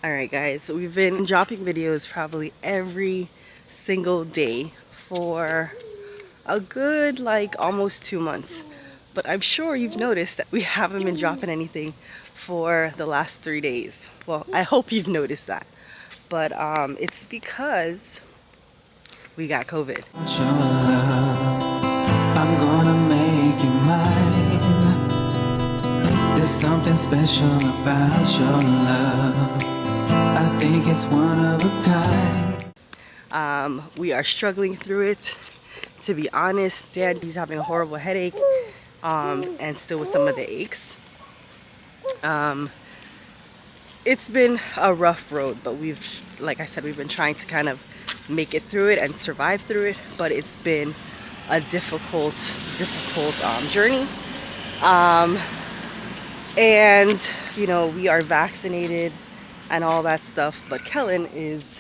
Alright guys, so we've been dropping videos probably every single day for a good almost 2 months. But I'm sure you've noticed that we haven't been dropping anything for the last 3 days. Well, I hope you've noticed that. But it's because we got COVID. I'm gonna make you mine. There's something special about your love. I think it's one of a kind. We are struggling through it. To be honest, Dad, he's having a horrible headache and still with some of the aches. It's been a rough road, but like I said, we've been trying to kind of make it through it and survive through it, but it's been a difficult journey. And you know, we are vaccinated and all that stuff, but Kellan is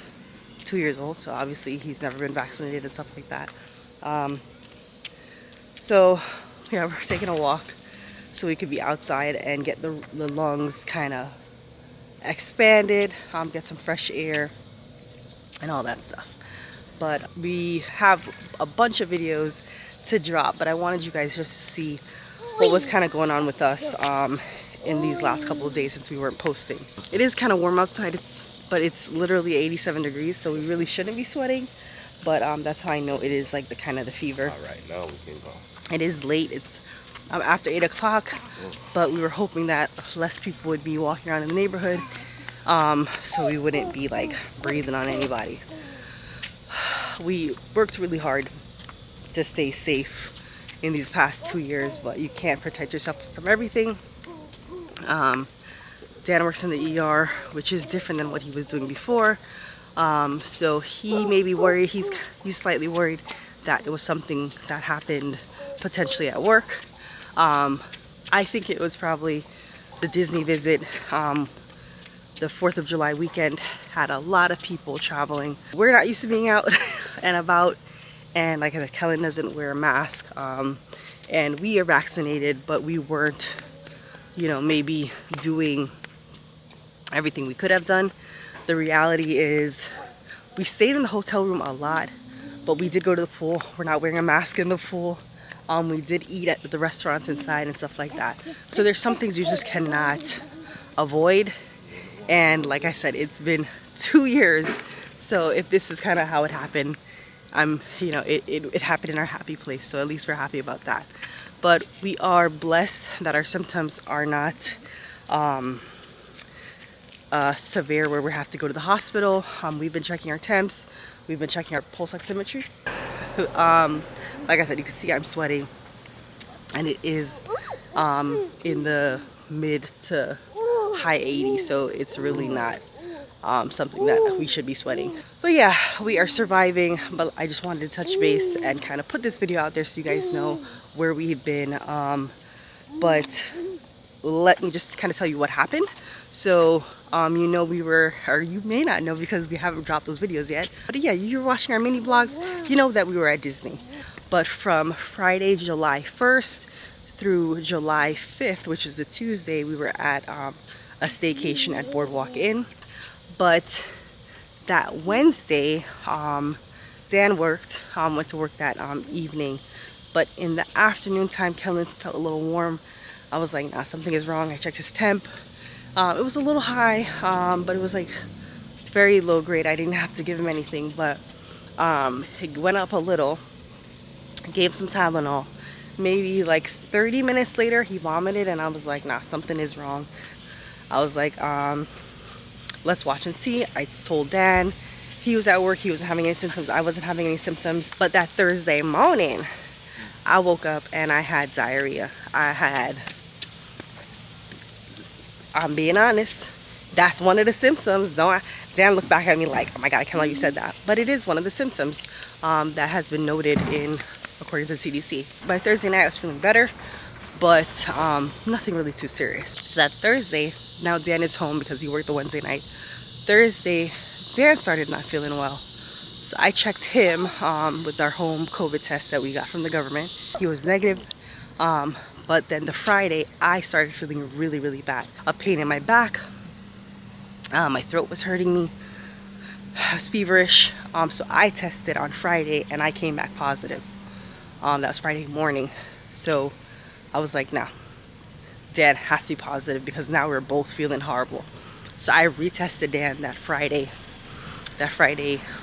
2 years old, so obviously he's never been vaccinated and stuff like that. So yeah, we're taking a walk so we could be outside and get the lungs kind of expanded, get some fresh air and all that stuff. But we have a bunch of videos to drop, but I wanted you guys just to see what was kind of going on with us in these last couple of days since we weren't posting. It is kind of warm outside, but it's literally 87 degrees, so we really shouldn't be sweating. But that's how I know it is like the kind of the fever. All right, now we can go. It is late. It's after 8 o'clock, but we were hoping that less people would be walking around in the neighborhood, so we wouldn't be like breathing on anybody. We worked really hard to stay safe in these past 2 years, but you can't protect yourself from everything. Dan works in the ER, which is different than what he was doing before. So he may be worried, he's slightly worried that it was something that happened potentially at work. I think it was probably the Disney visit. The 4th of July weekend had a lot of people traveling. We're not used to being out and about, and like I said, Kellan doesn't wear a mask, and we are vaccinated, but we weren't, you know, maybe doing everything we could have done. The reality is we stayed in the hotel room a lot, but we did go to the pool. We're not wearing a mask in the pool. We did eat at the restaurants inside and stuff like that. So there's some things you just cannot avoid. And like I said, it's been 2 years. So if this is kind of how it happened, you know, it happened in our happy place. So at least we're happy about that. But we are blessed that our symptoms are not severe where we have to go to the hospital. We've been checking our temps. We've been checking our pulse oximetry. Like I said, you can see I'm sweating, and it is in the mid to high 80s, so it's really not something that we should be sweating. But yeah, we are surviving. But I just wanted to touch base and kind of put this video out there so you guys know where we've been. But let me just kind of tell you what happened. So you know, we were, or you may not know because we haven't dropped those videos yet, but yeah, you're watching our mini vlogs, you know that we were at Disney. But from Friday, July 1st through July 5th, which is the Tuesday, we were at a staycation at Boardwalk Inn. But that Wednesday, Dan worked, went to work that evening. But in the afternoon time, Kellan felt a little warm. I was like, nah, something is wrong. I checked his temp. It was a little high, but it was like very low grade. I didn't have to give him anything, but it went up a little. I gave some Tylenol. Maybe like 30 minutes later, he vomited, and I was like, nah, something is wrong. I was like, let's watch and see. I told Dan. He was at work. He wasn't having any symptoms. I wasn't having any symptoms. But that Thursday morning, I woke up and I had diarrhea. I'm being honest, that's one of the symptoms. Dan looked back at me like, oh my God, I can't believe you said that. But it is one of the symptoms that has been noted according to the CDC. By Thursday night, I was feeling better, but nothing really too serious. So that Thursday, now Dan is home because he worked the Wednesday night. Thursday, Dan started not feeling well. So I checked him with our home COVID test that we got from the government. He was negative. But then the Friday, I started feeling really, really bad. A pain in my back, My throat was hurting me. I was feverish. So I tested on Friday and I came back positive. That was Friday morning. So I was like, no, Dan has to be positive because now we're both feeling horrible. So I retested Dan that Friday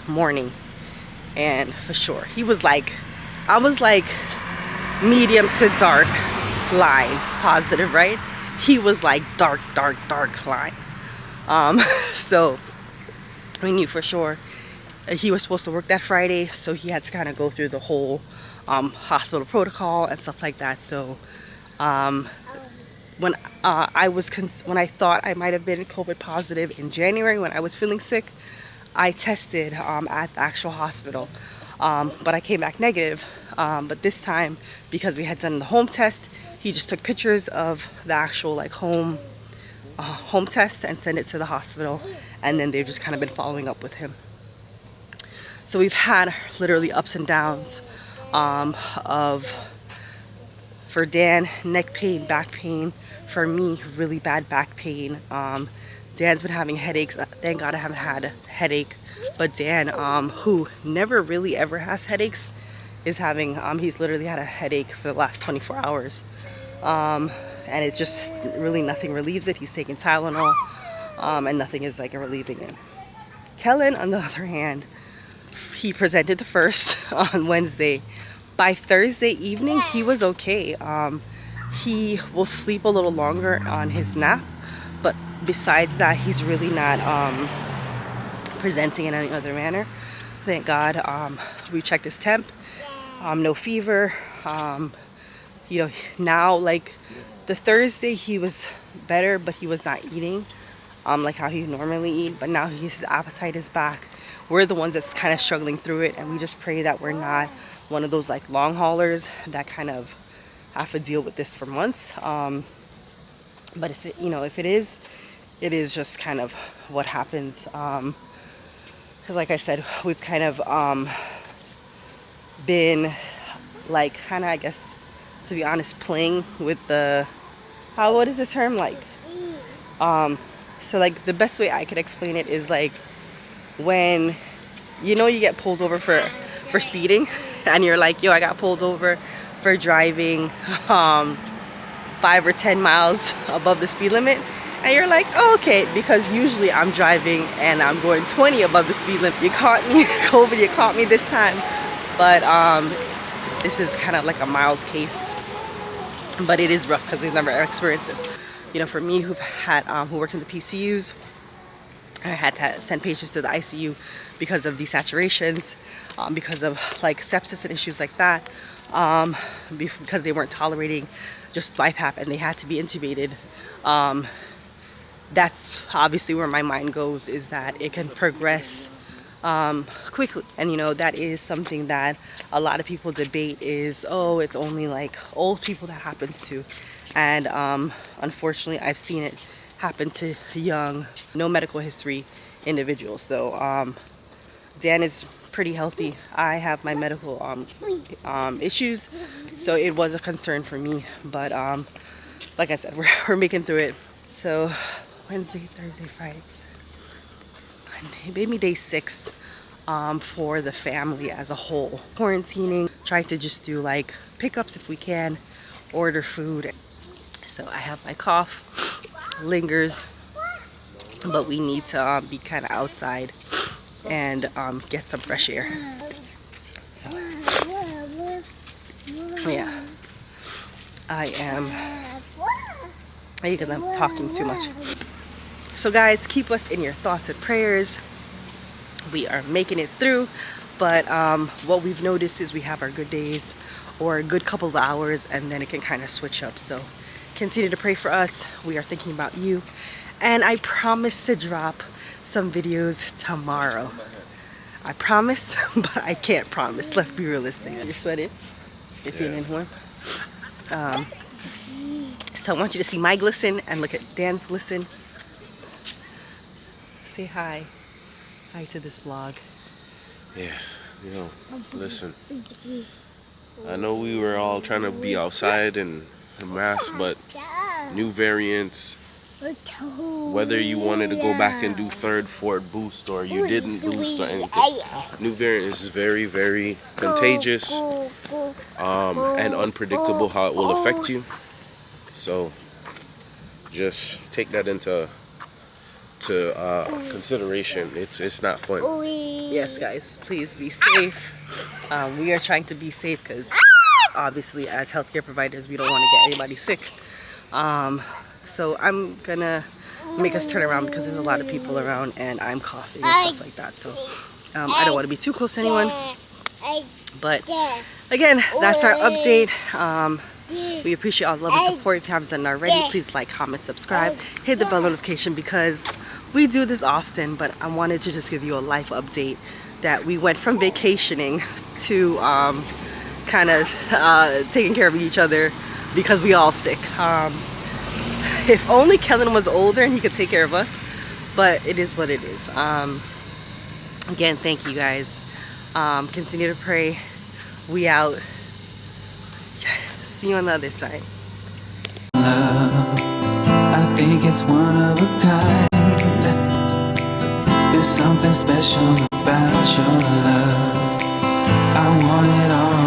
morning, and for sure he was like, I was like medium to dark line positive, right? He was like dark line. So we knew for sure he was supposed to work that Friday, so he had to kind of go through the whole hospital protocol and stuff like that. So when when I thought I might have been COVID positive in January when I was feeling sick, I tested at the actual hospital, but I came back negative. But this time, because we had done the home test, he just took pictures of the actual like home test and sent it to the hospital, and then they've just kind of been following up with him. So we've had literally ups and downs for Dan, neck pain, back pain. For me, really bad back pain. Dan's been having headaches. Thank God I haven't had a headache. But Dan, who never really ever has headaches, is having, he's literally had a headache for the last 24 hours. And it's just really nothing relieves it. He's taking Tylenol, and nothing is like relieving it. Kellan, on the other hand, he presented the first on Wednesday. By Thursday evening, he was okay. He will sleep a little longer on his nap, but besides that, he's really not presenting in any other manner. Thank God. We checked his temp, no fever. You know, now like the Thursday he was better, but he was not eating like how he normally eat. But now his appetite is back. We're the ones that's kind of struggling through it, and we just pray that we're not one of those like long haulers that kind of have to deal with this for months. But if it, you know, if it is just kind of what happens. Because like I said, we've kind of been like kind of, I guess, to be honest, playing with the, what is the term, like so like the best way I could explain it is like when you know you get pulled over for speeding and you're like, yo, I got pulled over for driving 5 or 10 miles above the speed limit, and you're like, oh, okay, because usually I'm driving and I'm going 20 above the speed limit. You caught me, COVID, you caught me this time. But this is kind of like a mild case, but it is rough because we've never experienced this. You know, for me who works in the PCUs, I had to send patients to the ICU because of desaturations, because of like sepsis and issues like that, because they weren't tolerating just BiPAP and they had to be intubated. That's obviously where my mind goes, is that it can progress quickly. And you know, that is something that a lot of people debate is, oh, it's only like old people that happens to. And unfortunately, I've seen it happen to young, no medical history individuals. So Dan is pretty healthy. I have my medical issues, so it was a concern for me. But like I said, we're making through it. So Wednesday, Thursday, Friday, Monday, maybe day 6 for the family as a whole. Quarantining, trying to just do like pickups if we can, order food. So I have my cough, lingers, but we need to be kind of outside and get some fresh air. So yeah, I am, because I'm talking too much. So guys, keep us in your thoughts and prayers. We are making it through, but what we've noticed is we have our good days or a good couple of hours, and then it can kind of switch up. So continue to pray for us. We are thinking about you, and I promise to drop some videos tomorrow. I promise, but I can't promise. Let's be realistic. You're sweating? You're feeling warm? So I want you to see my glisten and look at Dan's glisten. Say hi. Hi to this vlog. Yeah, you know, listen. I know we were all trying to be outside and mask, but new variants, whether you wanted to go back and do third, fourth boost, or you didn't boost or anything. New variant is very, very contagious and unpredictable how it will affect you. So just take that into consideration. It's not fun. Yes, guys, please be safe. We are trying to be safe because obviously as healthcare providers we don't want to get anybody sick. So I'm gonna make us turn around because there's a lot of people around and I'm coughing and stuff like that. So I don't want to be too close to anyone. But again, that's our update. We appreciate all the love and support. If you haven't done it already, please like, comment, subscribe, hit the bell notification because we do this often, but I wanted to just give you a life update that we went from vacationing to kind of taking care of each other because we all sick. If only Kellan was older and he could take care of us, but it is what it is. Again, thank you guys. Continue to pray. We out. See you on the other side. Love, I think it's one of a kind. There's something special about your love. I want it all.